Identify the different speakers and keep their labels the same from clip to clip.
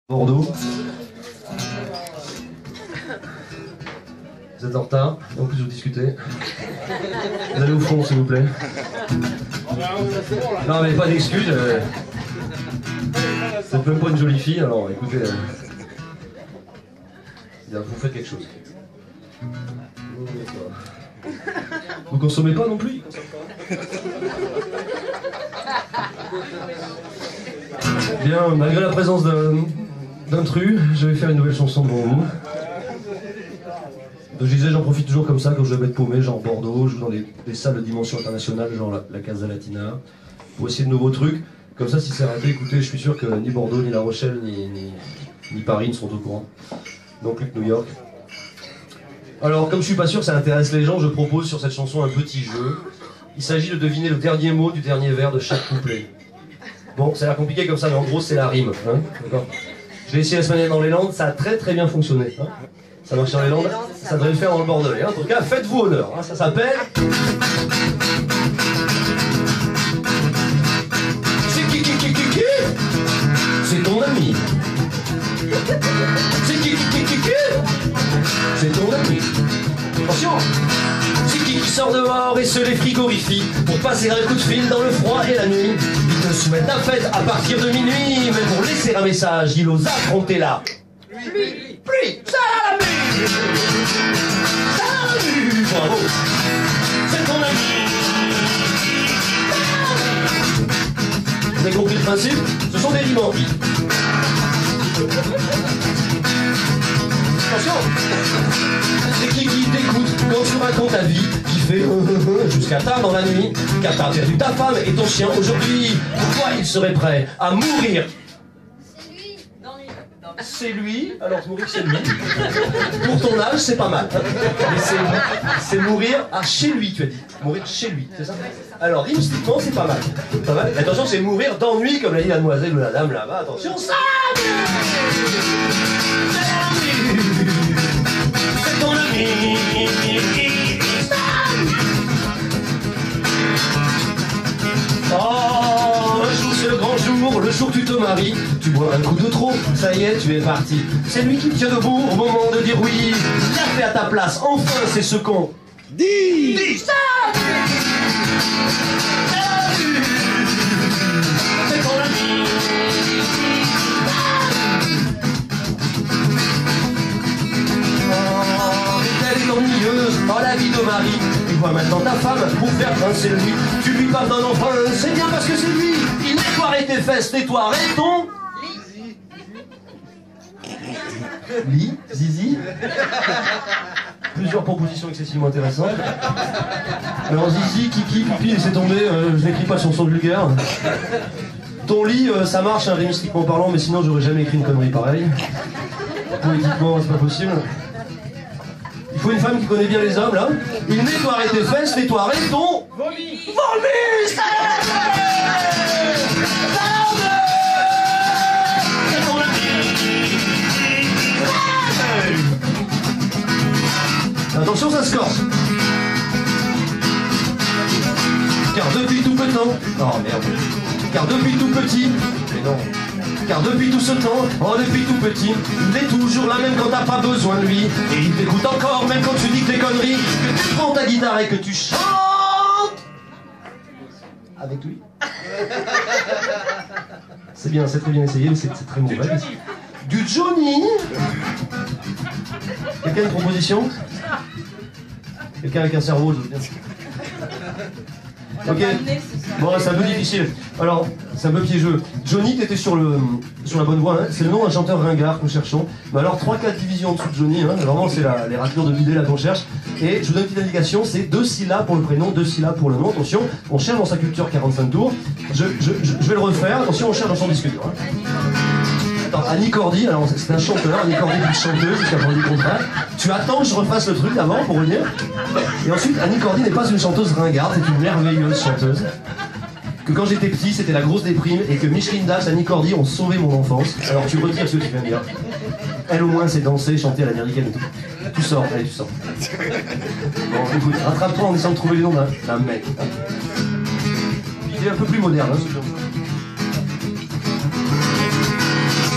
Speaker 1: Bordeaux. Vous êtes en retard, en plus vous discutez. Vous allez au fond s'il vous plaît. Non mais pas d'excuses. C'est même pas une jolie fille, alors écoutez. Vous faites quelque chose. Vous consommez pas non plus? Bien, malgré la présence d'intrus, je vais faire une nouvelle chanson devant vous. Donc, je disais, j'en profite toujours comme ça quand je vais être paumé, genre Bordeaux, je joue dans des salles de dimension internationale, genre la Casa Latina, pour essayer de nouveaux trucs. Comme ça, si c'est raté, écoutez, je suis sûr que ni Bordeaux, ni La Rochelle, ni Paris ne sont au courant. Non plus que New York. Alors, comme je suis pas sûr que ça intéresse les gens, je propose sur cette chanson un petit jeu. Il s'agit de deviner le dernier mot du dernier vers de chaque couplet. Bon, ça a l'air compliqué comme ça, mais en gros, c'est la rime. Hein, d'accord. Je l'ai essayé la semaine dans les Landes, ça a très bien fonctionné. Hein. Ça marche dans les Landes, ça devrait le faire dans le Bordelais. Hein. En tout cas, faites-vous honneur. Hein. Ça s'appelle... C'est qui c'est ton ami. C'est qui c'est ton ami. Attention. C'est qui sort dehors et se les frigorifie pour passer un coup de fil dans le froid et la nuit. Il te souhaite la fête à partir de minuit, mais pour laisser un message, il ose affronter la pluie. Ça la pluie. Ça la pluie. Bravo. C'est ton ami. Vous avez compris le principe? Ce sont des rimes en vie. Attention. C'est qui t'écoute quand tu racontes ta vie, qui fait jusqu'à tard dans la nuit, car t'as perdu ta femme et ton chien aujourd'hui. Pourquoi il serait prêt à mourir?
Speaker 2: C'est lui. Non, lui.
Speaker 1: C'est lui, alors mourir c'est lui. Pour ton âge, c'est pas mal. Mais c'est mourir chez lui, tu as dit. Mourir chez lui, c'est ça? Alors, rhythmiquement, c'est pas mal. Pas mal. Mais attention, c'est mourir d'ennui, comme l'a dit la demoiselle ou la dame là-bas. Attention, ça! C'est ton ami. Oh, un jour c'est le grand jour, le jour tu te maries, tu bois un coup de trop, ça y est, tu es parti. C'est lui qui te tient debout au moment de dire oui. L'a fait à ta place, enfin c'est ce qu'on dit. Ça. C'est ton ami. Elle est ennuyeuse dans la vie de Marie. Tu vois maintenant ta femme pour faire grincer lui. Tu lui pardonnes enfin, c'est bien parce que c'est lui. Il nettoierait tes fesses, nettoierait ton... Lit, zizi. Plusieurs propositions excessivement intéressantes. Alors zizi, kiki, pipi, laissez tomber, je n'écris pas de chanson vulgaire. Ton lit, ça marche, hein, rémistiquement parlant, mais sinon j'aurais jamais écrit une connerie pareille. Politiquement, c'est pas possible. Il faut une femme qui connaît bien les hommes, là. Il nettoierait tes fesses, nettoierait ton... Vomi. Vomi. C'est ton ami. Attention, ça se corse. Car depuis tout petit... Oh merde. Car depuis tout petit... Mais non. Car depuis tout ce temps, depuis tout petit, il est toujours là même quand t'as pas besoin de lui. Et il t'écoute encore même quand tu dis que des conneries, que tu prends ta guitare et que tu chantes avec lui. C'est bien, c'est très bien essayé, mais c'est très mauvais. Du Johnny. Quelqu'un a une proposition? Quelqu'un avec un cerveau, je veux bien. Ok, bon c'est un peu difficile. Alors, c'est un peu piégeux. Johnny, t'étais sur la bonne voie, hein. C'est le nom d'un chanteur ringard que nous cherchons. Mais alors, 3-4 divisions en dessous de Johnny, hein. Vraiment c'est les raclures de bidet là qu'on cherche. Et je vous donne une petite indication, c'est 2 syllabes pour le prénom, 2 syllabes pour le nom. Attention, on cherche dans sa culture 45 tours. Je vais le refaire, attention, on cherche dans son disque dur. Hein. Attends, Annie Cordy, alors c'est un chanteur, Annie Cordy est une chanteuse jusqu'à prendre du contrat. Tu attends que je refasse le truc d'avant pour venir. Et ensuite, Annie Cordy n'est pas une chanteuse ringarde, c'est une merveilleuse chanteuse. Que quand j'étais petit, c'était la grosse déprime et que Micheline Dash, Annie Cordy ont sauvé mon enfance. Alors tu retires ce que tu viens de dire. Elle au moins sait danser, chanter à l'américaine et tout. Tu sors, allez, tu sors. Bon, écoute, rattrape-toi en essayant de trouver le nom d'un mec. Hein. Il est un peu plus moderne, hein, ce genre.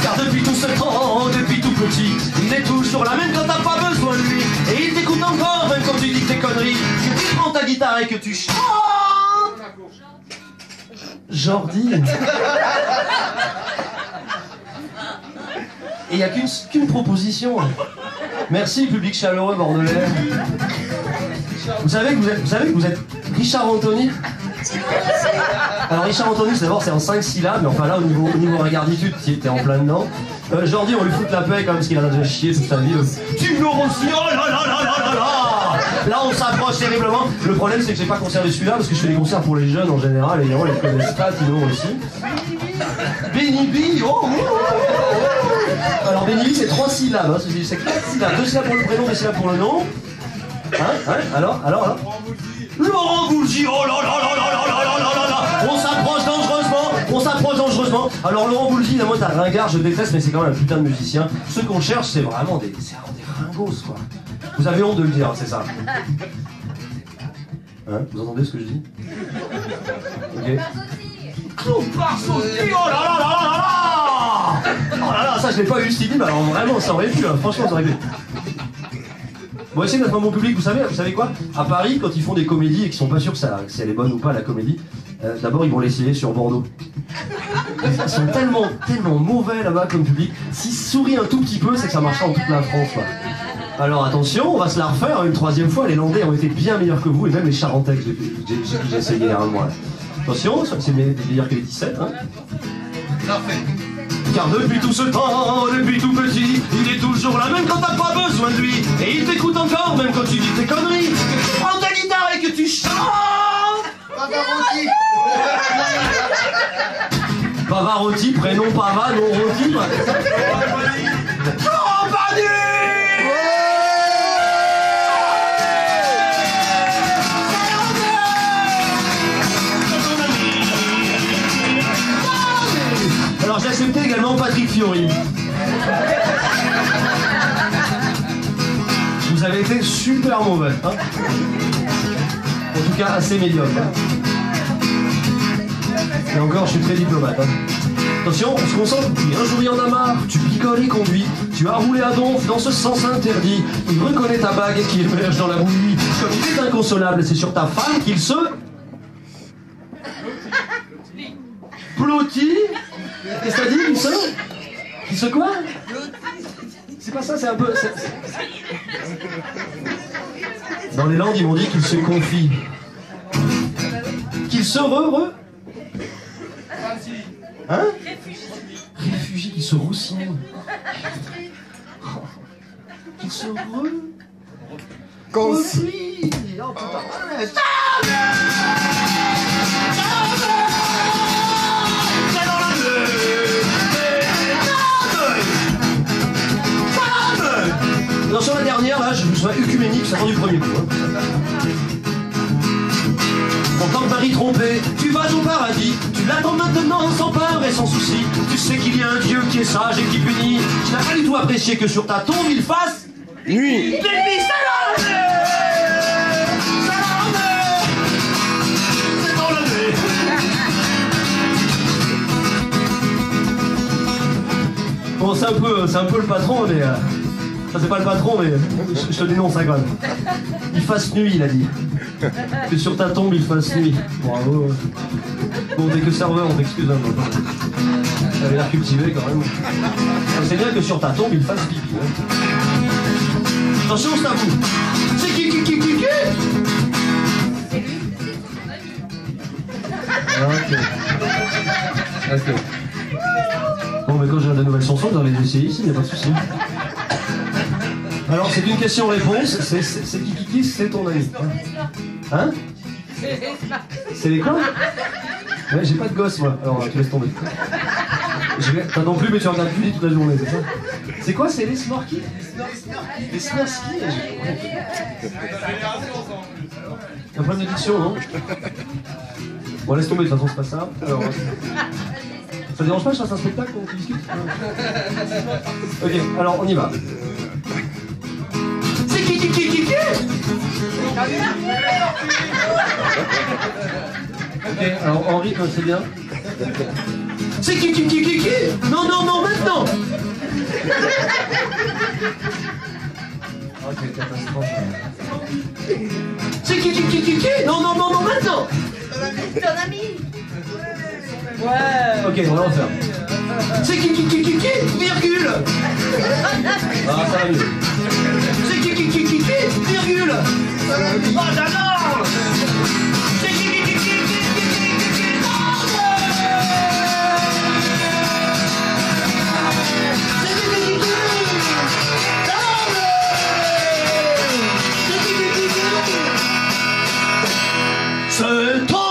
Speaker 1: Car depuis tout ce temps, depuis tout petit. Il est toujours là, même quand t'as pas besoin de lui. Et il t'écoute encore, même quand tu dis tes conneries. Que tu prends ta guitare et que tu chantes. Jordi. Et il n'y a qu'une proposition. Merci, public chaleureux bordelais. Vous savez que vous êtes Richard Anthony? Alors Richard Anthony, d'abord c'est en 5 syllabes, mais enfin là au niveau regarditude, t'es en plein dedans. Jordi, on lui fout la paix quand même parce qu'il en a déjà chié toute sa vie. Tino Rossi, oh là là là là là là. Là on s'approche terriblement. Le problème c'est que j'ai pas conservé celui-là parce que je fais des concerts pour les jeunes en général et les gens les connaissent pas, Tino aussi. Benny B, oh, oh, oh, oh. Alors Benny B c'est 3 syllabes, hein, c'est 4 syllabes, 2 syllabes pour le prénom, 2 syllabes pour le nom. Hein? Alors Laurent Voulzy, oh là là là là là là là là là. On s'approche dangereusement. Alors Laurent Voulzy, moi t'as ringard, je déteste, mais c'est quand même un putain de musicien. Ceux qu'on cherche, c'est vraiment des ringos, quoi. Vous avez honte de le dire, c'est ça. Hein? Vous entendez ce que je dis? Ok. Claude Barsotti, oh là là là là là là. Oh là là, ça je l'ai pas eu ce mais alors vraiment, ça aurait pu, hein. Franchement, ça aurait pu. Bon, essayez d'être un bon public, vous savez quoi? À Paris, quand ils font des comédies et qu'ils sont pas sûrs si elle est bonne ou pas la comédie, d'abord ils vont l'essayer sur Bordeaux. Ils sont tellement mauvais là-bas comme public. S'ils sourient un tout petit peu, c'est que ça marchera en toute la France, quoi. Alors attention, on va se la refaire une 3e fois. Les Landais ont été bien meilleurs que vous, et même les Charentais que j'ai essayé il y a un mois. Attention, c'est meilleur que les 17. Hein. Car depuis tout ce temps, depuis tout petit, il est toujours là, même quand t'as pas besoin de lui. Et il t'écoute encore, même quand tu dis tes conneries. Que tu prends ta guitare et que tu chantes. Pavarotti. Pavarotti, prénom Pava, nom Roti. Compagnie. Alors j'ai accepté également Patrick Fiori. Vous avez été super mauvais, hein. En tout cas assez médiocre. Hein. Et encore, je suis très diplomate. Hein. Attention, on se concentre. Puis un jour il y en a marre, tu picoles et conduis. Tu as roulé à donf dans ce sens interdit. Il reconnaît ta bague qui émerge dans la bouillie. Comme il est inconsolable, c'est sur ta femme qu'il se... Plotti. Qu'est-ce que t'as dit, il se quoi? C'est pas ça, c'est un peu... Dans les Landes, ils m'ont dit qu'il se confie. Qu'il se Hein? Réfugie, qu'il se roussigne. Qu'il se confie. Oh putain. Non, sur la dernière, là, je me souviens œcuménique, ça prend du premier coup. Hein. Quand Paris trompé, tu vas au paradis. Tu l'attends maintenant sans peur et sans souci. Tu sais qu'il y a un Dieu qui est sage et qui punit. Tu n'as pas du tout apprécié que sur ta tombe il fasse nuit. Bon, c'est un peu le patron, mais... Ça c'est pas le patron, mais je te dénonce ça quand même. Il fasse nuit, il a dit. Que sur ta tombe, il fasse nuit. Bravo. Bon, t'es que serveur, on t'excuse un peu. T'avais l'air cultivé quand même. C'est bien que sur ta tombe, il fasse pipi. Hein. Attention, c'est à vous. C'est qui
Speaker 2: C'est lui,
Speaker 1: Ok. Bon, mais quand j'ai de nouvelles chansons, vous allez les essayer ici, y a pas de souci. Alors, c'est une question-réponse. C'est Kiki, c'est ton ami. Hein? C'est les quoi? Ouais, j'ai pas de gosse, moi. Alors, tu laisses tomber. T'as non plus, mais tu regardes plus toute la journée, c'est ça? C'est quoi? C'est les Snorky? Les Snorky? Un problème d'addiction, non? Bon, laisse tomber, de toute façon, c'est pas ça. Alors, ça dérange pas que je fasse un spectacle qu'on discute? Ok, alors, on y va. Ok, alors Henri, c'est bien. C'est qui? Non, non, non, maintenant. Oh, quelle catastrophe. C'est qui? Non, non, non, non, maintenant.
Speaker 2: Ton ami.
Speaker 3: Ouais.
Speaker 1: Ok, on va refaire. C'est qui? Virgule. Ah, ça va mieux. C'est qui? Virgule. Ah, j'adore. C'est qui? C'est toi.